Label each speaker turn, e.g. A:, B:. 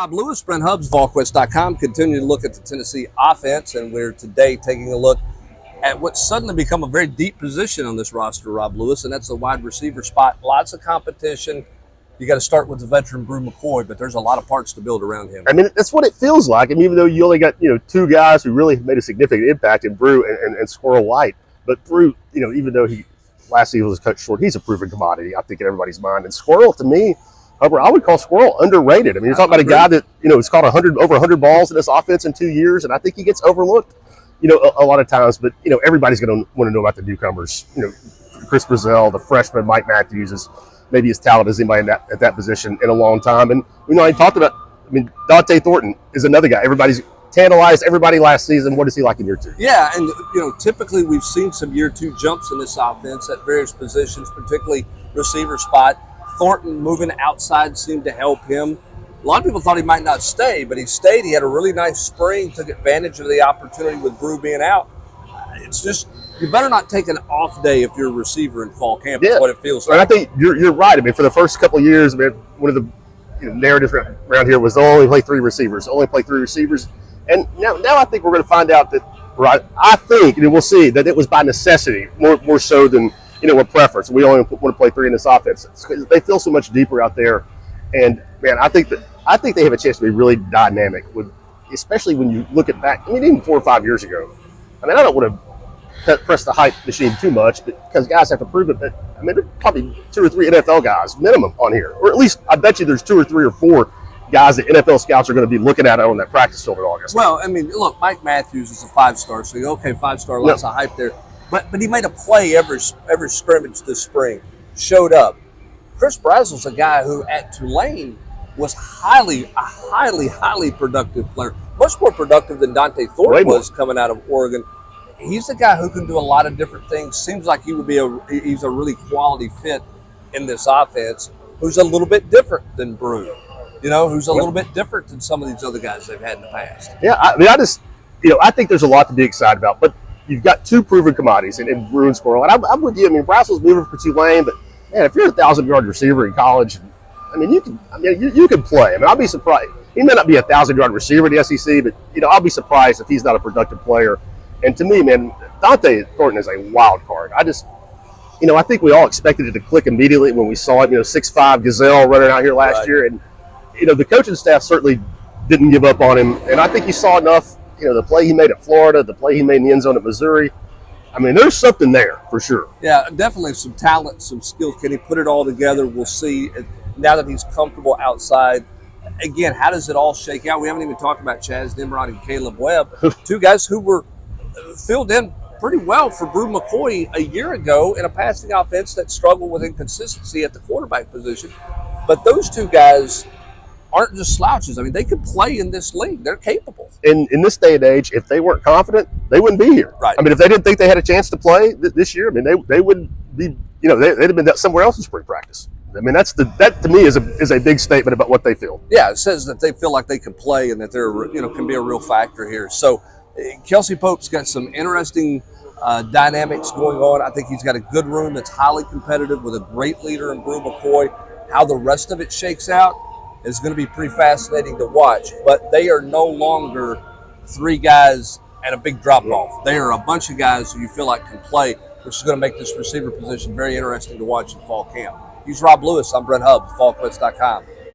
A: Rob Lewis, Brent Hubbs, Volquest.com, continue to look at the Tennessee offense, and we're today taking a look at what's suddenly become a very deep position on this roster, Rob Lewis, and that's the wide receiver spot. Lots of competition. You got to start with the veteran Brew McCoy, but there's a lot of parts to build around him.
B: I mean, that's what it feels like. I mean, even though you only got, two guys who really made a significant impact in Brew and Squirrel White, but Brew, even though he last season was cut short, he's a proven commodity, I think, in everybody's mind. And Squirrel, to me, Hubbard, I would call Squirrel underrated. I mean, you're talking about a guy that, has caught over 100 balls in this offense in 2 years, and I think he gets overlooked, a lot of times. But, everybody's going to want to know about the newcomers. Chris Brazell, the freshman, Mike Matthews is maybe as talented as anybody at that position in a long time. And, I talked about, Dante Thornton is another guy. Everybody's tantalized everybody last season. What is he like in year two?
A: Yeah, and, typically we've seen some year two jumps in this offense at various positions, particularly receiver spot. Thornton moving outside seemed to help him. A lot of people thought he might not stay, but he stayed. He had a really nice spring, took advantage of the opportunity with Brew being out. It's just, you better not take an off day if you're a receiver in fall camp. Is what it feels like.
B: And I think you're right. I mean, for the first couple of years, one of the narratives around here was they'll only play three receivers. And now I think we're going to find out that, right, I think, and we'll see, that it was by necessity more so than a preference. We only want to play three in this offense. They feel so much deeper out there, and man, I think they have a chance to be really dynamic. Especially when you look at back. Even 4 or 5 years ago. I don't want to press the hype machine too much, because guys have to prove it. But there's probably 2 or 3 NFL guys minimum on here, or at least I bet you there's 2 or 3 or 4 guys that NFL scouts are going to be looking at on that practice field in August.
A: Well, look, Mike Matthews is a 5-star, so okay, 5-star, lots of hype there. But he made a play every scrimmage this spring, showed up. Chris Brazel's a guy who at Tulane was a highly productive player, much more productive than Dante Thornton was coming out of Oregon. He's a guy who can do a lot of different things. Seems like he's a really quality fit in this offense, who's a little bit different than Brew. Who's a little bit different than some of these other guys they've had in the past.
B: Yeah, I think there's a lot to be excited about. But you've got 2 proven commodities in Brew and Squirrel. And I'm with you. Brazel's moving for Tulane, but man, if you're a 1,000-yard receiver in college, you can play. I'll be surprised. He may not be a 1,000-yard receiver in the SEC, but I'll be surprised if he's not a productive player. And to me, man, Dante Thornton is a wild card. I think we all expected it to click immediately when we saw it. 6'5" Gazelle running out here last year, and the coaching staff certainly didn't give up on him. And I think you saw enough. The play he made at Florida, the play he made in the end zone at Missouri. There's something there for sure.
A: Yeah, definitely some talent, some skills. Can he put it all together? We'll see. Now that he's comfortable outside, again, how does it all shake out? We haven't even talked about Chaz Nimrod and Caleb Webb, 2 guys who were filled in pretty well for Brew McCoy a year ago in a passing offense that struggled with inconsistency at the quarterback position. But those 2 guys aren't just slouches. They could play in this league. They're capable. In
B: this day and age, if they weren't confident, they wouldn't be here.
A: Right.
B: If they didn't think they had a chance to play this year, they wouldn't be. They'd have been somewhere else in spring practice. That to me is a big statement about what they feel.
A: Yeah, it says that they feel like they can play and that they're can be a real factor here. So Kelsey Pope's got some interesting dynamics going on. I think he's got a good room that's highly competitive with a great leader in Brew McCoy. How the rest of it shakes out is going to be pretty fascinating to watch. But they are no longer 3 guys and a big drop-off. They are a bunch of guys who you feel like can play, which is going to make this receiver position very interesting to watch in fall camp. He's Rob Lewis. I'm Brent Hubbs, Volquest.com.